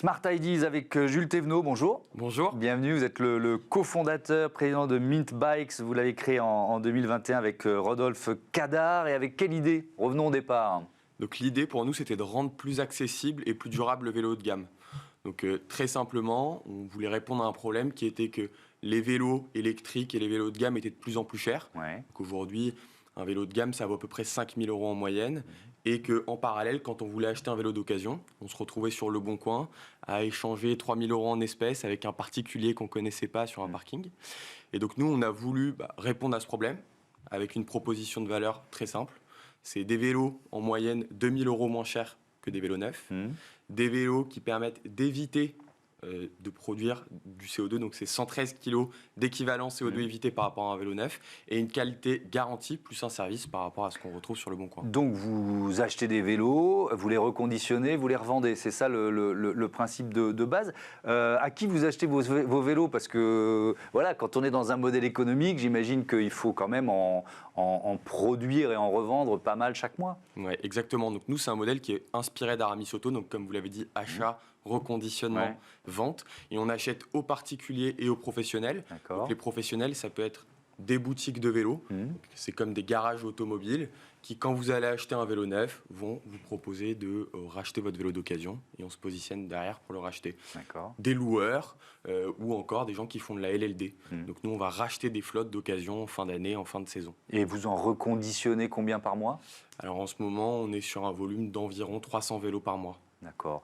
Smart Ideas avec Jules Thévenot, bonjour. Bonjour. Bienvenue, vous êtes le cofondateur, président de Mint Bikes. Vous l'avez créé en 2021 avec Rodolphe Cadar. Et avec quelle idée? Revenons au départ. Donc l'idée pour nous, c'était de rendre plus accessible et plus durable le vélo haut de gamme. Donc très simplement, on voulait répondre à un problème qui était que les vélos électriques et les vélos haut de gamme étaient de plus en plus chers. Ouais. Donc aujourd'hui, un vélo de gamme, ça vaut à peu près 5 000 € en moyenne. Et qu'en parallèle, quand on voulait acheter un vélo d'occasion, on se retrouvait sur Le Bon Coin à échanger 3 000 € en espèces avec un particulier qu'on ne connaissait pas sur un parking. Et donc nous, on a voulu répondre à ce problème avec une proposition de valeur très simple. C'est des vélos en moyenne 2 000 € moins chers que des vélos neufs. Des vélos qui permettent d'éviter de produire du CO2, donc c'est 113 kg d'équivalent CO2 évité par rapport à un vélo neuf, et une qualité garantie plus un service par rapport à ce qu'on retrouve sur Le Bon Coin. Donc vous achetez des vélos, vous les reconditionnez, vous les revendez, c'est ça le principe de base. À qui vous achetez vos vélos? Parce que voilà, quand on est dans un modèle économique, j'imagine qu'il faut quand même en produire et en revendre pas mal chaque mois. Ouais, exactement. Donc nous, c'est un modèle qui est inspiré d'Aramis Auto, donc comme vous l'avez dit, achat, reconditionnement, vente, et on achète aux particuliers et aux professionnels. Donc les professionnels, ça peut être des boutiques de vélos, c'est comme des garages automobiles qui, quand vous allez acheter un vélo neuf, vont vous proposer de racheter votre vélo d'occasion, et on se positionne derrière pour le racheter. Des loueurs ou encore des gens qui font de la LLD. Donc nous, on va racheter des flottes d'occasion en fin d'année, en fin de saison. Et vous en reconditionnez combien par mois? Alors en ce moment, on est sur un volume d'environ 300 vélos par mois. D'accord.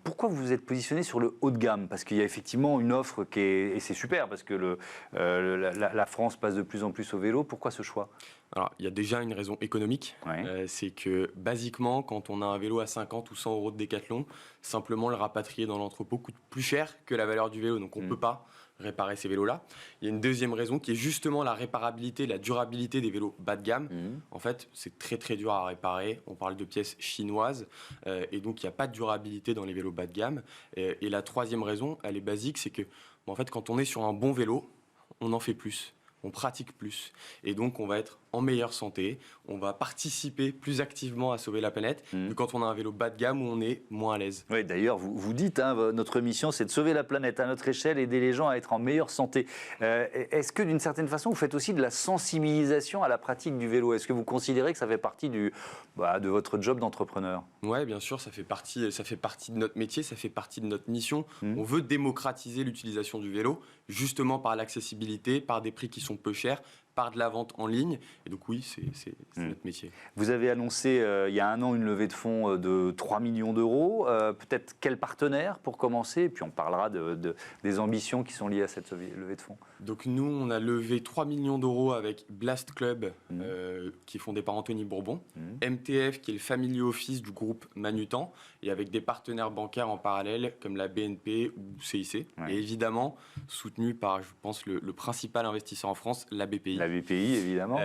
Pourquoi vous vous êtes positionné sur le haut de gamme? Parce qu'il y a effectivement une offre qui est... Et c'est super, parce que la France passe de plus en plus au vélo. Pourquoi ce choix? Alors, il y a déjà une raison économique. C'est que, basiquement, quand on a un vélo à 50 ou 100 € de Décathlon, simplement le rapatrier dans l'entrepôt coûte plus cher que la valeur du vélo. Donc, on ne peut pas réparer ces vélos-là. Il y a une deuxième raison qui est justement la réparabilité, la durabilité des vélos bas de gamme. En fait, c'est très très dur à réparer. On parle de pièces chinoises et donc il n'y a pas de durabilité dans les vélos bas de gamme. Et la troisième raison, elle est basique, c'est que en fait, quand on est sur un bon vélo, on en fait plus. On pratique plus. Et donc, on va être en meilleure santé. On va participer plus activement à sauver la planète que quand on a un vélo bas de gamme où on est moins à l'aise. Oui, d'ailleurs, vous dites, notre mission, c'est de sauver la planète à notre échelle, aider les gens à être en meilleure santé. Est-ce que, d'une certaine façon, vous faites aussi de la sensibilisation à la pratique du vélo? Est-ce que vous considérez que ça fait partie de votre job d'entrepreneur? Oui, bien sûr, ça fait partie de notre métier, ça fait partie de notre mission. On veut démocratiser l'utilisation du vélo, justement par l'accessibilité, par des prix qui sont peu chers, par de la vente en ligne. Et donc oui, c'est notre métier. Vous avez annoncé il y a 1 an une levée de fonds de 3 millions d'euros. Peut-être quel partenaire pour commencer? Et puis on parlera des ambitions qui sont liées à cette levée de fonds. Donc nous, on a levé 3 millions d'euros avec Blast Club, qui est fondé par Anthony Bourbon, MTF, qui est le family office du groupe Manutan, et avec des partenaires bancaires en parallèle, comme la BNP ou CIC. Et évidemment, soutenu par, je pense, le principal investisseur en France, la BPI. La BPI, évidemment.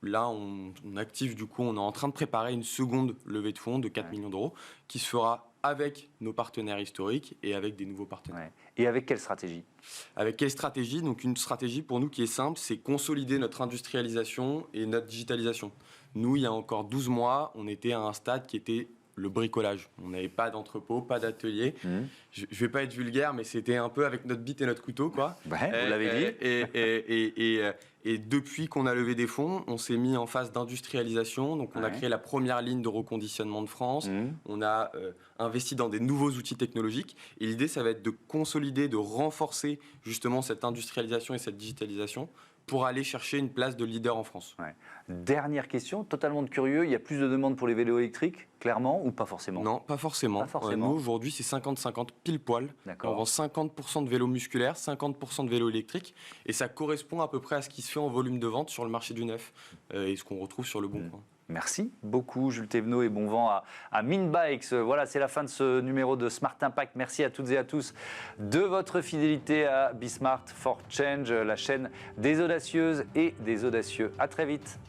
Là, on active, du coup, on est en train de préparer une seconde levée de fonds de 4 millions d'euros qui se fera avec nos partenaires historiques et avec des nouveaux partenaires. Et avec quelle stratégie? Avec quelle stratégie? Donc une stratégie pour nous qui est simple, c'est consolider notre industrialisation et notre digitalisation. Nous, il y a encore 12 mois, on était à un stade qui était le bricolage. On n'avait pas d'entrepôt, pas d'atelier. Je ne vais pas être vulgaire, mais c'était un peu avec notre bite et notre couteau, quoi. Vous l'avez dit. Et depuis qu'on a levé des fonds, on s'est mis en phase d'industrialisation. Donc, on a créé la première ligne de reconditionnement de France. On a investi dans des nouveaux outils technologiques. Et l'idée, ça va être de consolider, de renforcer justement cette industrialisation et cette digitalisation pour aller chercher une place de leader en France. Dernière question, totalement de curieux, il y a plus de demandes pour les vélos électriques, clairement, ou pas forcément? Non, pas forcément. Nous, aujourd'hui, c'est 50-50 pile poil. On vend 50% de vélos musculaires, 50% de vélos électriques, et ça correspond à peu près à ce qui se fait en volume de vente sur le marché du neuf, et ce qu'on retrouve sur Le Bon Coin. Merci beaucoup Jules Thévenot et bon vent à Mint Bikes. Voilà, c'est la fin de ce numéro de Smart Impact. Merci à toutes et à tous de votre fidélité à Be Smart for Change, la chaîne des audacieuses et des audacieux. À très vite.